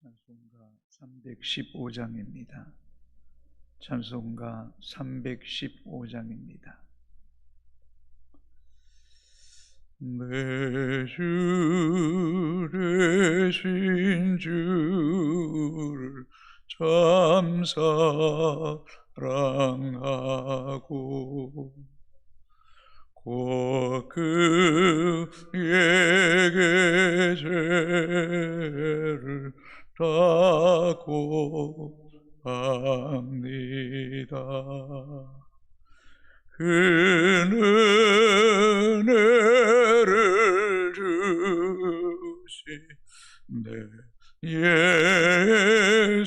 찬송가 315장입니다. 찬송가 315장입니다. 내 주 되신 주를 참 사랑하고 곧 그에게 죄를 다고 합니다. 그 은혜를 주신 내 예수시니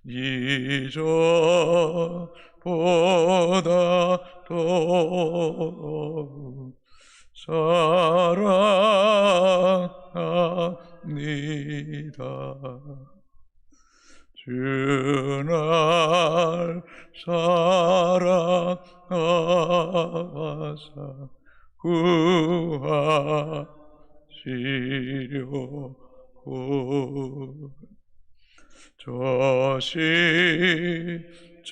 이전보다 더욱 사랑합니다. 주 날 사랑하사 구하시려고 저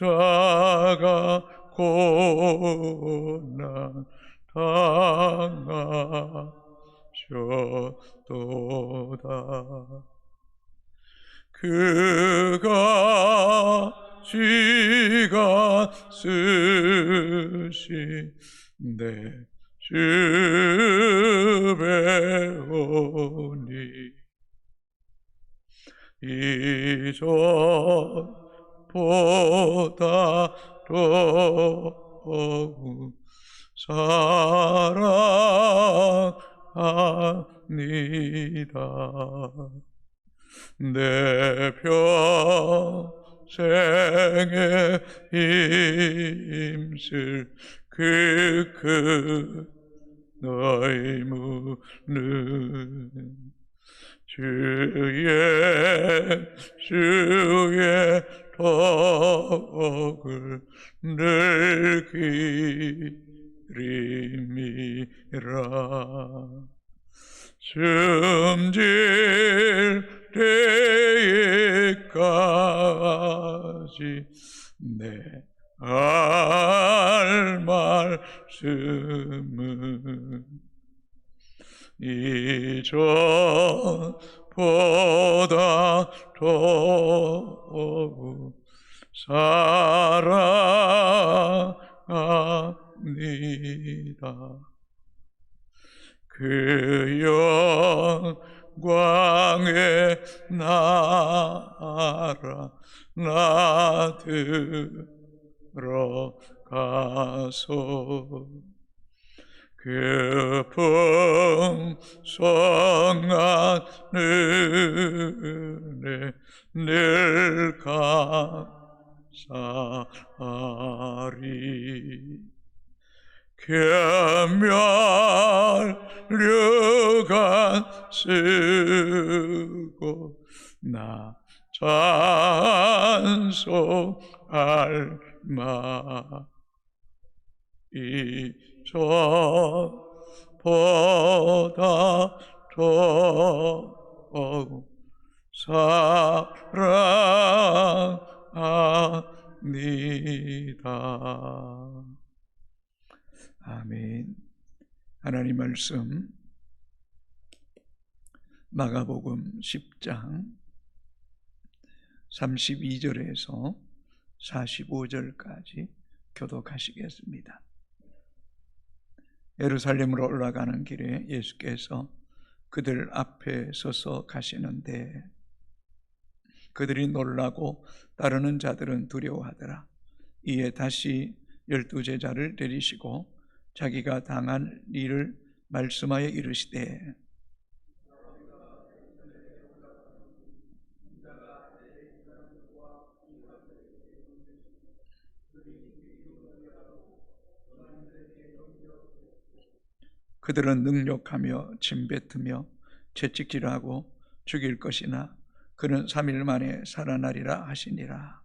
십자가 고난 당하셨도다. 그가 지가 쓰신 내 주 배우니 이전보다 더욱 사랑합니다. 내 평생에 힘쓸 그 의무는 주의 덕을 늘 기림이라. 숨질 때에까지 내 할 말씀은 이전보다 더욱 사랑합니다. 그 영광의 나라 나 들어가서 그 풍성한 은혜 늘 감사하리. 견멸류관 쓰고 나 찬송할 마 이전보다 더욱 사랑합니다. 아멘. 하나님 말씀 마가복음 10장 32절에서 45절까지 교독하시겠습니다. 예루살렘으로 올라가는 길에 예수께서 그들 앞에 서서 가시는데 그들이 놀라고 따르는 자들은 두려워하더라. 이에 다시 12제자를 데리시고 자기가 당할 일을 말씀하여 이르시되 그들은 능욕하며 침뱉으며 채찍질하고 죽일 것이나 그는 3일 만에 살아나리라 하시니라.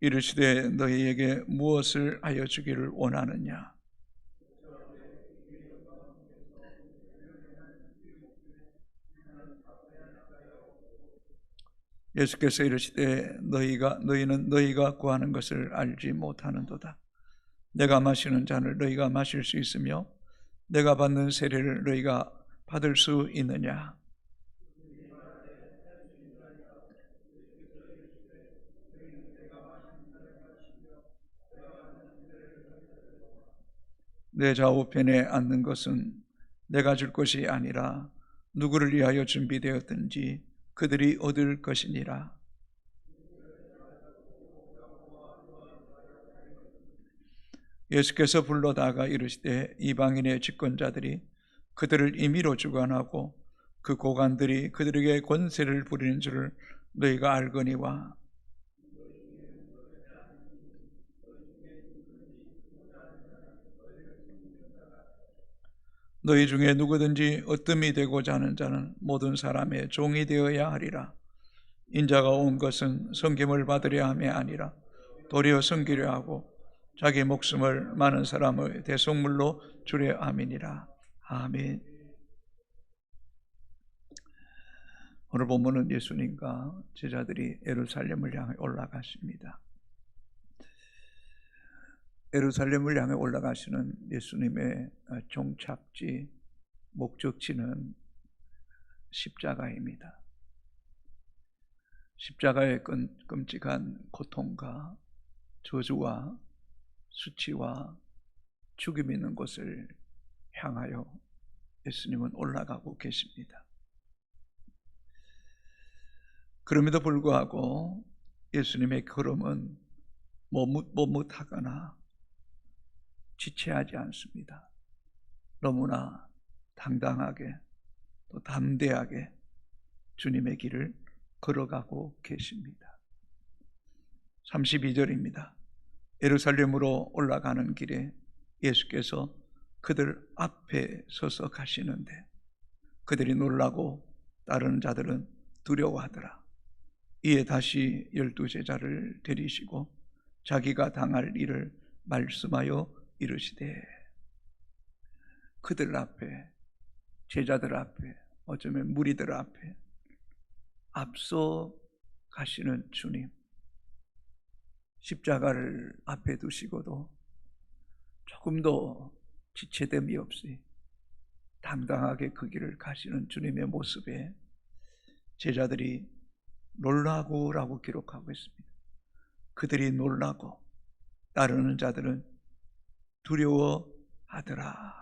이르시되 너희에게 무엇을 하여 주기를 원하느냐. 예수께서 이르시되 너희는 너희가 구하는 것을 알지 못하는도다. 내가 마시는 잔을 너희가 마실 수 있으며 내가 받는 세례를 너희가 받을 수 있느냐. 내 좌우편에 앉는 것은 내가 줄 것이 아니라 누구를 위하여 준비되었든지 그들이 얻을 것이니라. 예수께서 불러다가 이르시되 이방인의 집권자들이 그들을 임의로 주관하고 그 고관들이 그들에게 권세를 부리는 줄을 너희가 알거니와. 너희 중에 누구든지 어뜸이 되고자 하는 자는 모든 사람의 종이 되어야 하리라. 인자가 온 것은 섬김을 받으려 함이 아니라 도리어 섬기려 하고 자기 목숨을 많은 사람의 대속물로 주려 함이니라. 아멘. 오늘 본문은 예수님과 제자들이 예루살렘을 향해 올라가십니다. 예루살렘을 향해 올라가시는 예수님의 종착지, 목적지는 십자가입니다. 십자가의 끔찍한 고통과 저주와 수치와 죽임이 있는 곳을 향하여 예수님은 올라가고 계십니다. 그럼에도 불구하고 예수님의 걸음은 머뭇머뭇하거나 지체하지 않습니다. 너무나 당당하게 또 담대하게 주님의 길을 걸어가고 계십니다. 32절입니다. 예루살렘으로 올라가는 길에 예수께서 그들 앞에 서서 가시는데 그들이 놀라고 다른 자들은 두려워하더라. 이에 다시 12제자를 데리시고 자기가 당할 일을 말씀하여 이르시되, 그들 앞에, 제자들 앞에, 어쩌면 무리들 앞에 앞서 가시는 주님, 십자가를 앞에 두시고도 조금도 지체됨이 없이 당당하게 그 길을 가시는 주님의 모습에 제자들이 놀라고라고 기록하고 있습니다. 그들이 놀라고 따르는 자들은 두려워하더라.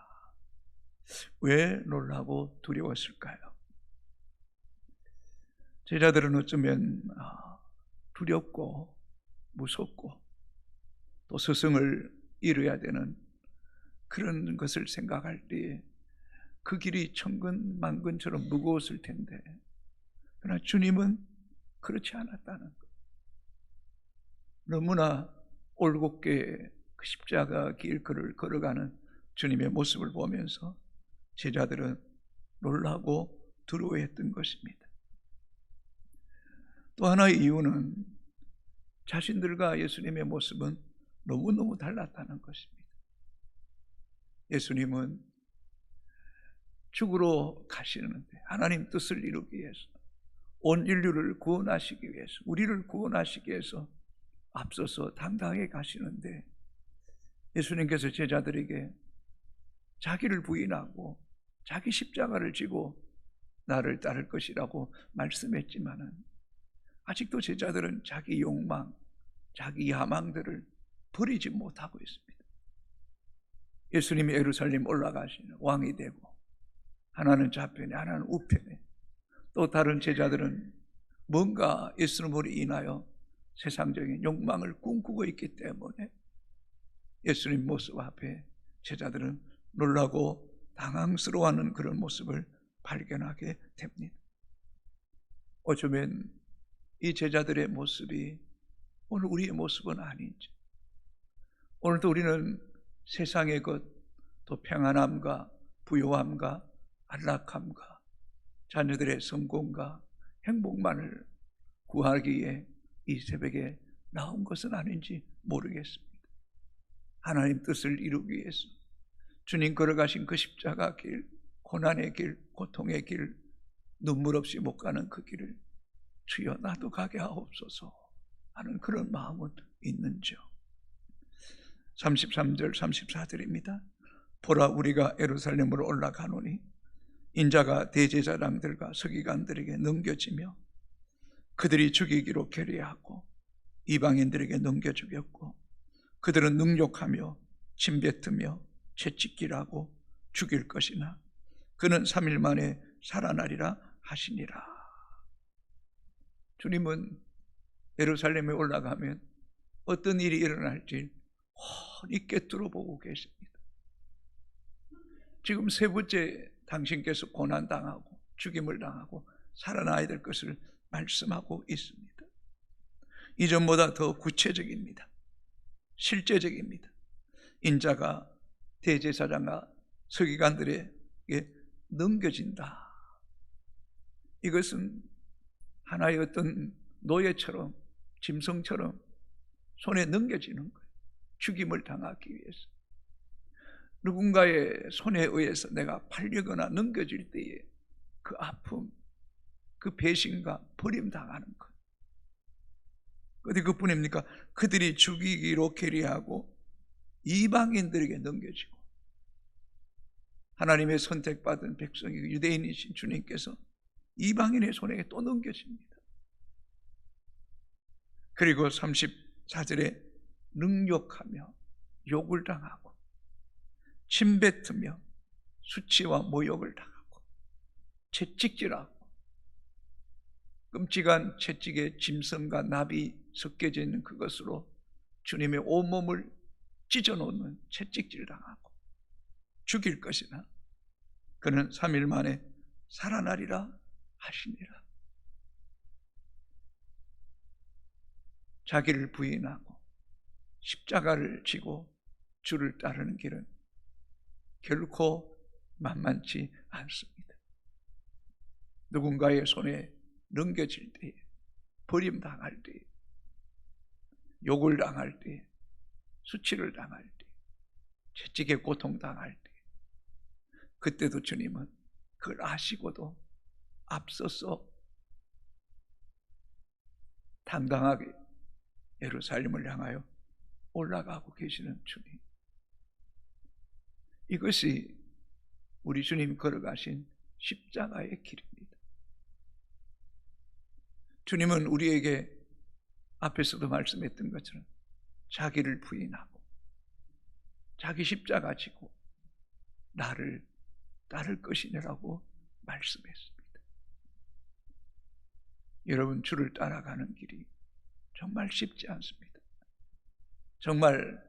왜 놀라고 두려웠을까요? 제자들은 어쩌면 두렵고 무섭고 또 스승을 잃어야 되는 그런 것을 생각할 때 그 길이 천근만근처럼 무거웠을 텐데, 그러나 주님은 그렇지 않았다는 것. 너무나 올곧게 그 십자가 길을 걸어가는 주님의 모습을 보면서 제자들은 놀라고 두려워했던 것입니다. 또 하나의 이유는 자신들과 예수님의 모습은 너무너무 달랐다는 것입니다. 예수님은 죽으러 가시는데 하나님 뜻을 이루기 위해서, 온 인류를 구원하시기 위해서, 우리를 구원하시기 위해서 앞서서 당당하게 가시는데, 예수님께서 제자들에게 자기를 부인하고 자기 십자가를 지고 나를 따를 것이라고 말씀했지만은 아직도 제자들은 자기 욕망, 자기 야망들을 버리지 못하고 있습니다. 예수님이 예루살렘 올라가시는 왕이 되고, 하나는 좌편에 하나는 우편에, 또 다른 제자들은 뭔가 예수님으로 인하여 세상적인 욕망을 꿈꾸고 있기 때문에 예수님 모습 앞에 제자들은 놀라고 당황스러워하는 그런 모습을 발견하게 됩니다. 어쩌면 이 제자들의 모습이 오늘 우리의 모습은 아닌지, 오늘도 우리는 세상의 것, 또 평안함과 부요함과 안락함과 자녀들의 성공과 행복만을 구하기에 이 새벽에 나온 것은 아닌지 모르겠습니다. 하나님 뜻을 이루기 위해서 주님 걸어가신 그 십자가 길, 고난의 길, 고통의 길, 눈물 없이 못 가는 그 길을 주여 나도 가게 하옵소서 하는 그런 마음은 있는지요. 33절 34절입니다. 보라, 우리가 예루살렘으로 올라가노니 인자가 대제사장들과 서기관들에게 넘겨지며 그들이 죽이기로 결의하고 이방인들에게 넘겨 죽였고 그들은 능욕하며 침뱉으며 채찍질하고 죽일 것이나 그는 3일 만에 살아나리라 하시니라. 주님은 예루살렘에 올라가면 어떤 일이 일어날지 훤히 꿰뚫어 보고 계십니다. 지금 세 번째 당신께서 고난당하고 죽임을 당하고 살아나야 될 것을 말씀하고 있습니다. 이전보다 더 구체적입니다. 실제적입니다. 인자가 대제사장과 서기관들에게 넘겨진다. 이것은 하나의 어떤 노예처럼 짐승처럼 손에 넘겨지는 거예요. 죽임을 당하기 위해서. 누군가의 손에 의해서 내가 팔리거나 넘겨질 때에 그 아픔, 그 배신과 버림당하는 것. 어디 그뿐입니까? 그들이 죽이기로 결의하고 이방인들에게 넘겨지고 하나님의 선택받은 백성이 유대인이신 주님께서 이방인의 손에 또 넘겨집니다. 그리고 34절에 능욕하며 욕을 당하고 침뱉으며 수치와 모욕을 당하고 채찍질하고 끔찍한 채찍에 짐승과 납이 섞여져 있는 그것으로 주님의 온몸을 찢어놓는 채찍질 당하고 죽일 것이나 그는 3일 만에 살아나리라 하시니라. 자기를 부인하고 십자가를 지고 주를 따르는 길은 결코 만만치 않습니다. 누군가의 손에 넘겨질 때에, 버림당할 때에, 욕을 당할 때에, 수치를 당할 때에, 채찍에 고통당할 때에, 그때도 주님은 그걸 아시고도 앞서서 당당하게 예루살렘을 향하여 올라가고 계시는 주님. 이것이 우리 주님 걸어가신 십자가의 길입니다. 주님은 우리에게 앞에서도 말씀했던 것처럼 자기를 부인하고 자기 십자가 지고 나를 따를 것이라고 말씀했습니다. 여러분, 주를 따라가는 길이 정말 쉽지 않습니다. 정말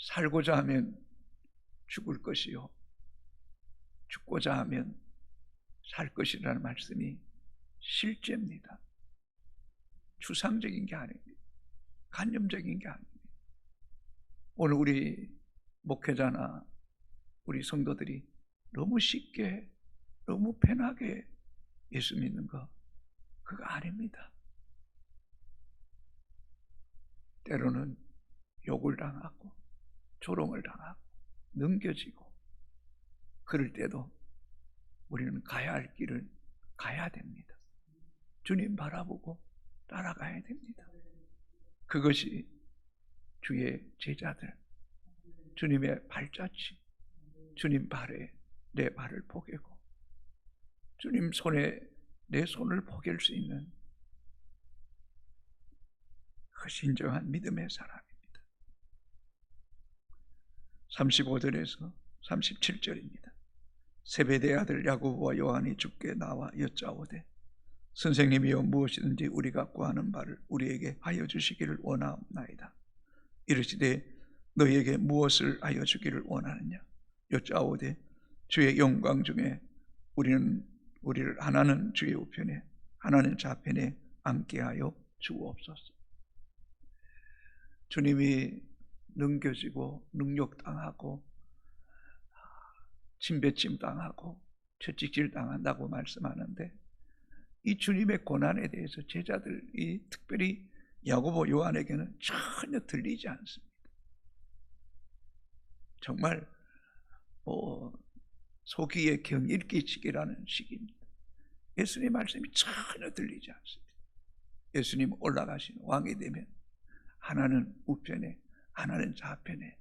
살고자 하면 죽을 것이요 죽고자 하면 살 것이라는 말씀이 실제입니다. 추상적인 게 아닙니다. 관념적인 게 아닙니다. 오늘 우리 목회자나 우리 성도들이 너무 쉽게 너무 편하게 예수 믿는 거 그거 아닙니다. 때로는 욕을 당하고 조롱을 당하고 넘겨지고 그럴 때도 우리는 가야 할 길을 가야 됩니다. 주님 바라보고 따라가야 됩니다. 그것이 주의 제자들, 주님의 발자취, 주님 발에 내 발을 포개고 주님 손에 내 손을 포갤 수 있는 그 진정한 믿음의 사람입니다. 35절에서 37절입니다. 세베대의 아들 야고보와 요한이 주께 나와 여짜오되 선생님이여 무엇이든지 우리가 구하는 바를 우리에게 하여 주시기를 원하옵나이다. 이르시되 너희에게 무엇을 하여 주기를 원하느냐? 여짜오되 주의 영광 중에 우리를 하나는 주의 우편에 하나는 좌편에 앉게 하여 주옵소서. 주님이 넘겨지고 능욕당하고 침뱉임 당하고 채찍질 당한다고 말씀하는데 이 주님의 고난에 대해서 제자들이 특별히 야고보 요한에게는 전혀 들리지 않습니다. 정말 소기에 경일기치기라는 식입니다. 예수님 말씀이 전혀 들리지 않습니다. 예수님 올라가신 왕이 되면 하나는 우편에, 하나는 좌편에,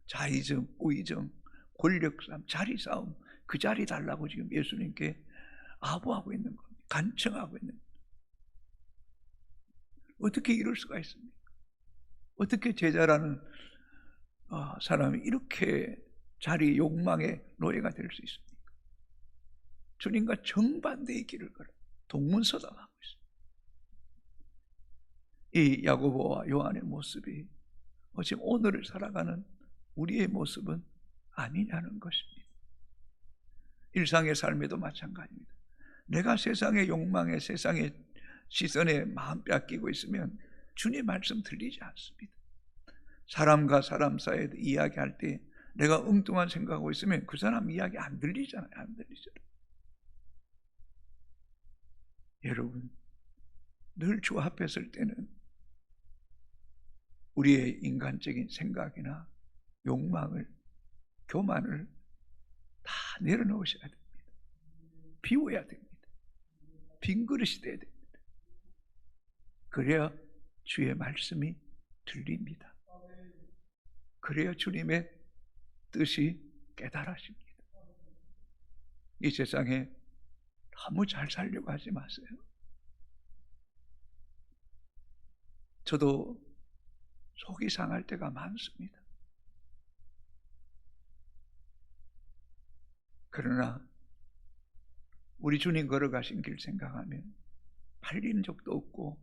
자의정, 우의정, 권력싸움, 자리싸움, 그 자리 달라고 지금 예수님께 아부하고 있는 겁니다. 간청하고 있는 겁니다. 어떻게 이럴 수가 있습니까? 어떻게 제자라는 사람이 이렇게 자리 욕망의 노예가 될 수 있습니까? 주님과 정반대의 길을 걸어 동문서답하고 있습니다. 이 야고보와 요한의 모습이 지금 오늘을 살아가는 우리의 모습은 아니냐는 것입니다. 일상의 삶에도 마찬가지입니다. 내가 세상의 욕망에, 세상의 시선에 마음 뺏기고 있으면 주님 말씀 들리지 않습니다. 사람과 사람 사이에 이야기할 때 내가 엉뚱한 생각하고 있으면 그 사람 이야기 안 들리잖아요. 안 들리잖아요. 여러분, 늘 주 앞에 설 때는 우리의 인간적인 생각이나 욕망을, 교만을 다 내려놓으셔야 됩니다. 비워야 됩니다. 빈 그릇이 돼야 됩니다. 그래야 주의 말씀이 들립니다. 그래야 주님의 뜻이 깨달아집니다. 이 세상에 너무 잘 살려고 하지 마세요. 저도 속이 상할 때가 많습니다. 그러나 우리 주님 걸어가신 길 생각하면 팔린 적도 없고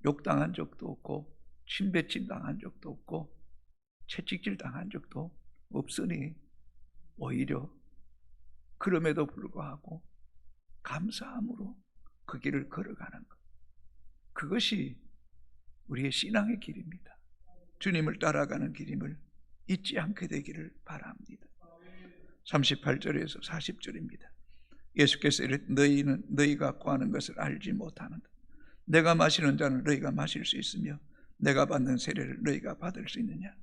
욕당한 적도 없고 침뱉임 당한 적도 없고 채찍질 당한 적도 없으니 오히려 그럼에도 불구하고 감사함으로 그 길을 걸어가는 것, 그것이 우리의 신앙의 길입니다. 주님을 따라가는 길임을 잊지 않게 되기를 바랍니다. 38절에서 40절입니다. 예수께서 이르되 너희는 너희가 구하는 것을 알지 못하는다. 내가 마시는 잔을 너희가 마실 수 있으며 내가 받는 세례를 너희가 받을 수 있느냐?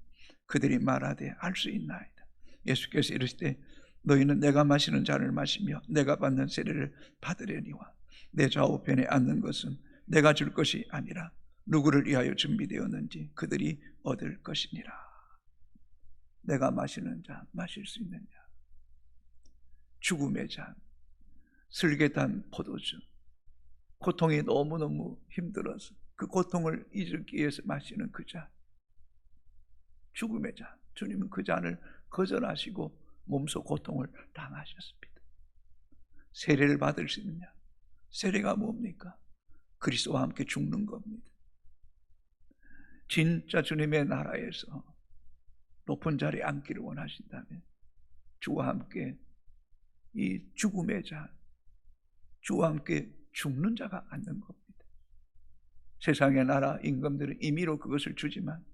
그들이 말하되 알 수 있나이다. 예수께서 이르시되 너희는 내가 마시는 잔을 마시며 내가 받는 세례를 받으려니와 내 좌우편에 앉는 것은 내가 줄 것이 아니라 누구를 위하여 준비되었는지 그들이 얻을 것이니라. 내가 마시는 잔 마실 수 있느냐? 죽음의 잔, 슬개탄 포도주, 고통이 너무너무 힘들어서 그 고통을 잊기 위해서 마시는 그 잔, 죽음의 잔. 주님은 그 잔을 거절하시고 몸소 고통을 당하셨습니다. 세례를 받을 수 있느냐? 세례가 뭡니까? 그리스도와 함께 죽는 겁니다. 진짜 주님의 나라에서 높은 자리에 앉기를 원하신다면 주와 함께 이 죽음의 잔, 주와 함께 죽는 자가 앉는 겁니다. 세상의 나라 임금들은 임의로 그것을 주지만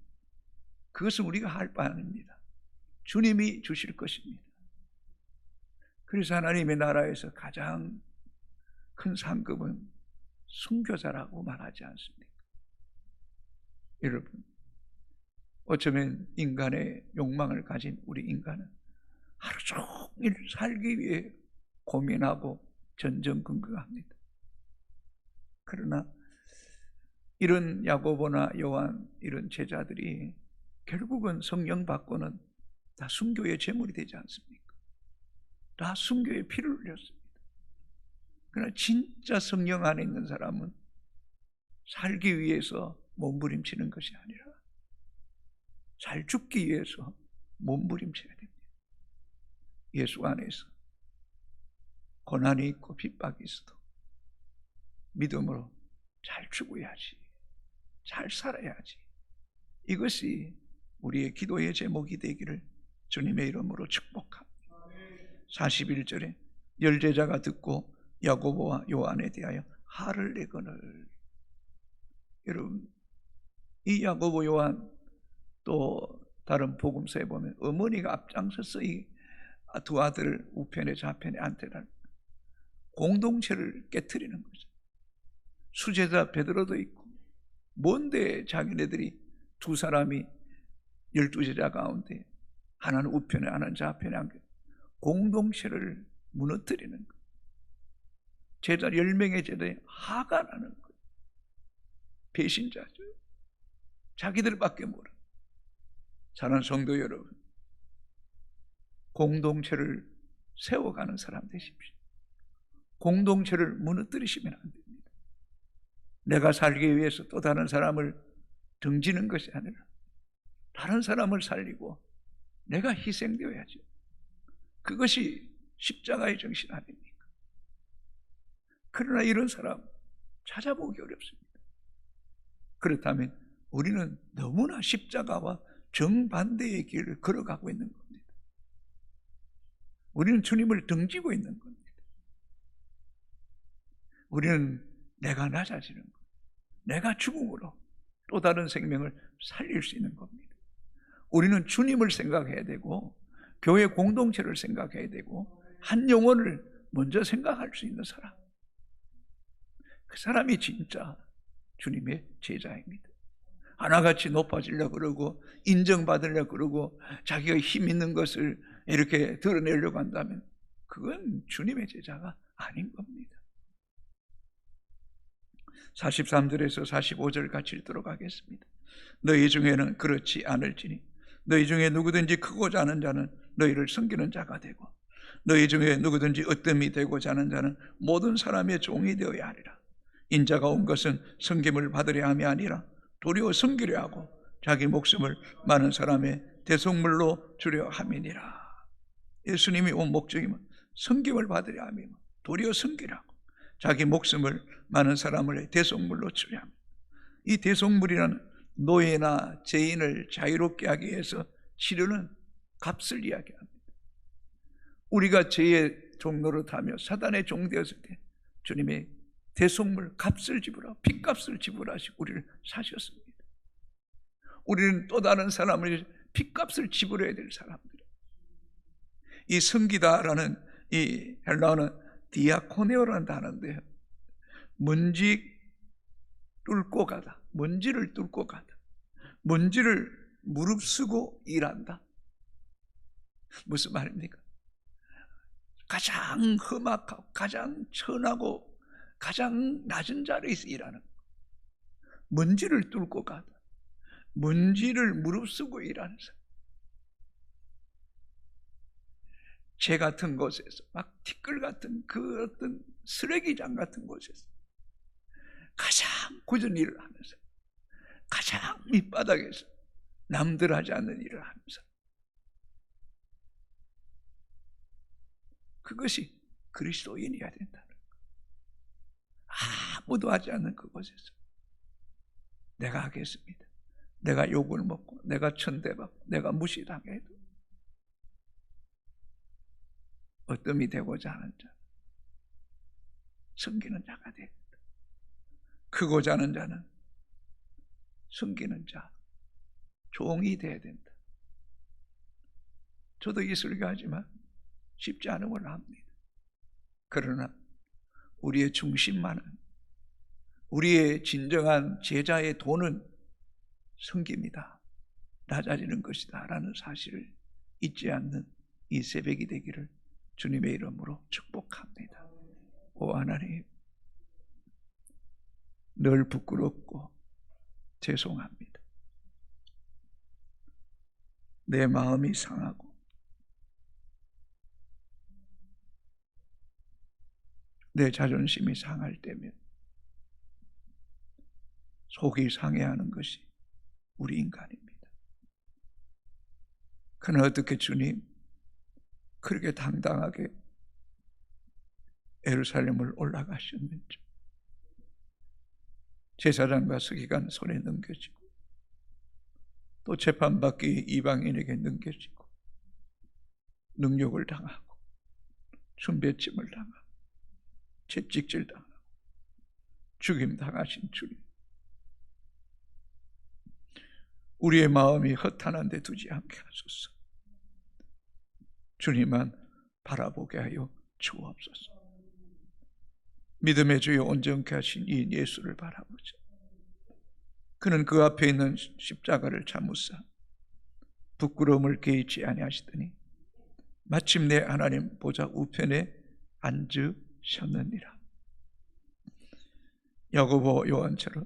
그것은 우리가 할 바 아닙니다. 주님이 주실 것입니다. 그래서 하나님의 나라에서 가장 큰 상급은 순교자라고 말하지 않습니까? 여러분, 어쩌면 인간의 욕망을 가진 우리 인간은 하루 종일 살기 위해 고민하고 전전긍긍합니다. 그러나 이런 야고보나 요한 이런 제자들이 결국은 성령 받고는 다 순교의 제물이 되지 않습니까? 다 순교의 피를 흘렸습니다. 그러나 진짜 성령 안에 있는 사람은 살기 위해서 몸부림치는 것이 아니라 잘 죽기 위해서 몸부림쳐야 됩니다. 예수 안에서 고난이 있고 핍박이 있어도 믿음으로 잘 죽어야지, 잘 살아야지. 이것이 우리의 기도의 제목이 되기를 주님의 이름으로 축복합니다. 41절에 열제자가 듣고 야고보와 요한에 대하여 화를 내거늘. 여러분, 이 야고보 요한 또 다른 복음서에 보면 어머니가 앞장서서 이 두 아들을 우편에 좌편에 앉혀라 공동체를 깨트리는 거죠. 수제자 베드로도 있고 뭔데 자기네들이 두 사람이 12제자 가운데 하나는 우편에 하나는 좌편에 앉게 공동체를 무너뜨리는 거예요. 제자 10명의 제자에 화가 나는 거예요. 배신자죠. 자기들밖에 모르는. 사랑하는 성도 여러분, 공동체를 세워가는 사람 되십시오. 공동체를 무너뜨리시면 안 됩니다. 내가 살기 위해서 또 다른 사람을 등지는 것이 아니라 다른 사람을 살리고 내가 희생되어야죠. 그것이 십자가의 정신 아닙니까? 그러나 이런 사람 찾아보기 어렵습니다. 그렇다면 우리는 너무나 십자가와 정반대의 길을 걸어가고 있는 겁니다. 우리는 주님을 등지고 있는 겁니다. 우리는 내가 낮아지는 것, 내가 죽음으로 또 다른 생명을 살릴 수 있는 겁니다. 우리는 주님을 생각해야 되고 교회 공동체를 생각해야 되고 한 영혼을 먼저 생각할 수 있는 사람, 그 사람이 진짜 주님의 제자입니다. 하나같이 높아지려고 그러고 인정받으려고 그러고 자기가 힘 있는 것을 이렇게 드러내려고 한다면 그건 주님의 제자가 아닌 겁니다. 43절에서 45절 같이 읽도록 하겠습니다. 너희 중에는 그렇지 않을지니 너희 중에 누구든지 크고자 하는 자는 너희를 섬기는 자가 되고 너희 중에 누구든지 으뜸이 되고자 하는 자는 모든 사람의 종이 되어야 하리라. 인자가 온 것은 섬김을 받으려 함이 아니라 도리어 섬기려 하고 자기 목숨을 많은 사람의 대속물로 주려 함이니라. 예수님이 온 목적이 섬김을 받으려 함이며 도리어 섬기라고 자기 목숨을 많은 사람을 대속물로 주려 합니다. 이 대속물이라는 노예나 죄인을 자유롭게 하기 위해서 치르는 값을 이야기합니다. 우리가 죄의 종로를 타며 사단의 종 되었을 때 주님이 대속물 값을 지불하고 핏값을 지불하시고 우리를 사셨습니다. 우리는 또 다른 사람을 핏값을 지불해야 될 사람들. 이 섬기다라는 이 헬라어는 디아코네오라는 단어인데요. 먼지 뚫고 가다, 먼지를 뚫고 가다, 먼지를 무릅쓰고 일한다. 무슨 말입니까? 가장 험악하고 가장 천하고 가장 낮은 자리에서 일하는 거. 먼지를 뚫고 가다, 먼지를 무릅쓰고 일하는 사람. 재 같은 곳에서 막 티끌 같은 그 어떤 쓰레기장 같은 곳에서 가장 굳은 일을 하면서 가장 밑바닥에서 남들 하지 않는 일을 하면서 그것이 그리스도인이어야 된다는 거예요. 아무도 하지 않는 그곳에서 내가 하겠습니다. 내가 욕을 먹고 내가 천대받고 내가 무시당해도 어뜸이 되고자 하는 자, 섬기는 자가 됩니다. 크고자 하는 자는 섬기는 자, 종이 돼야 된다. 저도 이 설교하지만 쉽지 않은 걸 압니다. 그러나 우리의 중심만은, 우리의 진정한 제자의 도는 섬깁니다. 낮아지는 것이다 라는 사실을 잊지 않는 이 새벽이 되기를 주님의 이름으로 축복합니다. 오 하나님, 늘 부끄럽고 죄송합니다. 내 마음이 상하고 내 자존심이 상할 때면 속이 상해하는 것이 우리 인간입니다. 그러나 어떻게 주님 그렇게 당당하게 예루살렘을 올라가셨는지, 제사장과 서기관 손에 넘겨지고 또 재판받기 이방인에게 넘겨지고 능욕을 당하고 춤배침을 당하고 채찍질 당하고 죽임 당하신 주님, 우리의 마음이 허탄한 데 두지 않게 하소서. 주님만 바라보게 하여 주옵소서. 믿음의 주여 온전케 하신 이 예수를 바라보자. 그는 그 앞에 있는 십자가를 참으사 부끄러움을 개의치 아니하시더니 마침내 하나님 보좌 우편에 앉으셨느니라. 야고보 요한처럼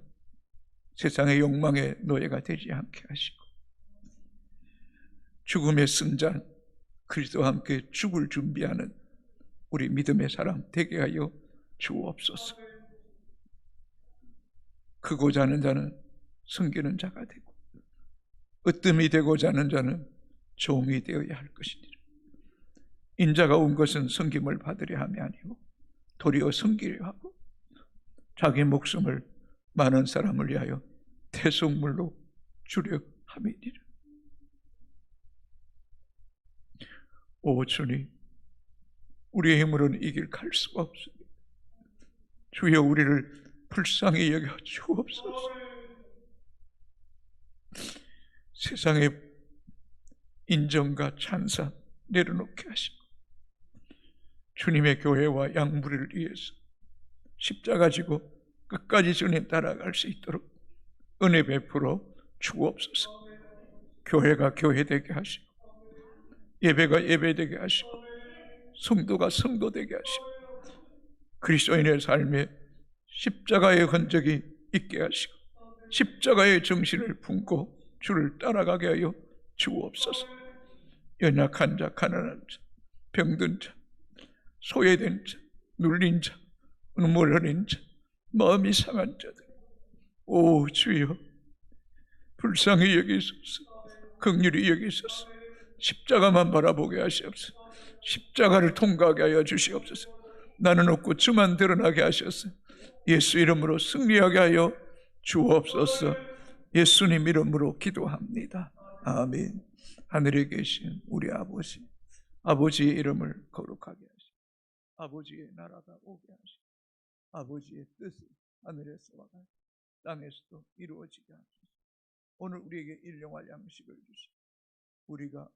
세상의 욕망의 노예가 되지 않게 하시고 죽음의 승자 그리스도와 함께 죽을 준비하는 우리 믿음의 사람 되게 하여 주옵소서. 크고자 하는 자는 섬기는 자가 되고 으뜸이 되고자 하는 자는 종이 되어야 할 것이니라. 인자가 온 것은 섬김을 받으려 함이 아니고 도리어 섬기려 하고 자기 목숨을 많은 사람을 위하여 대속물로 주려 함이니라. 오 주님, 우리의 힘으로는 이 길 갈 수가 없습니다. 주여 우리를 불쌍히 여겨 주옵소서. 세상의 인정과 찬사 내려놓게 하시고 주님의 교회와 양무리를 위해서 십자가 지고 끝까지 주님 따라갈 수 있도록 은혜 베풀어 주옵소서. 교회가 교회되게 하시고 예배가 예배되게 하시고 성도가 성도되게 하시고 그리스도인의 삶에 십자가의 흔적이 있게 하시고 십자가의 정신을 품고 주를 따라가게 하여 주옵소서. 연약한 자, 가난한 자, 병든 자, 소외된 자, 눌린 자, 눈물 흘린 자, 마음이 상한 자들, 오 주여 불쌍히 여기소서. 긍휼히 여기소서. 십자가만 바라보게 하시옵소서. 십자가를 통과하게 하여 주시옵소서. 나는 없고 주만 드러나게 하셔서 예수 이름으로 승리하게 하여 주옵소서. 예수님 이름으로 기도합니다. 아멘. 하늘에 계신 우리 아버지, 아버지의 이름을 거룩하게 하시고 아버지의 나라가 오게 하시고 아버지의 뜻이 하늘에서와 같이 땅에서도 이루어지게 하소서. 오늘 우리에게 일용할 양식을 주시고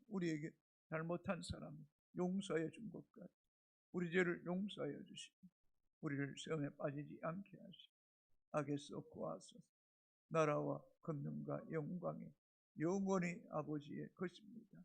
우리에게 잘못한 사람을 용서해 준 것 같이 우리 죄를 용서하여 주시고 우리를 시험에 빠지지 않게 하시고 악에서 구하소서. 나라와 권능과 영광이 영원히 아버지의 것입니다.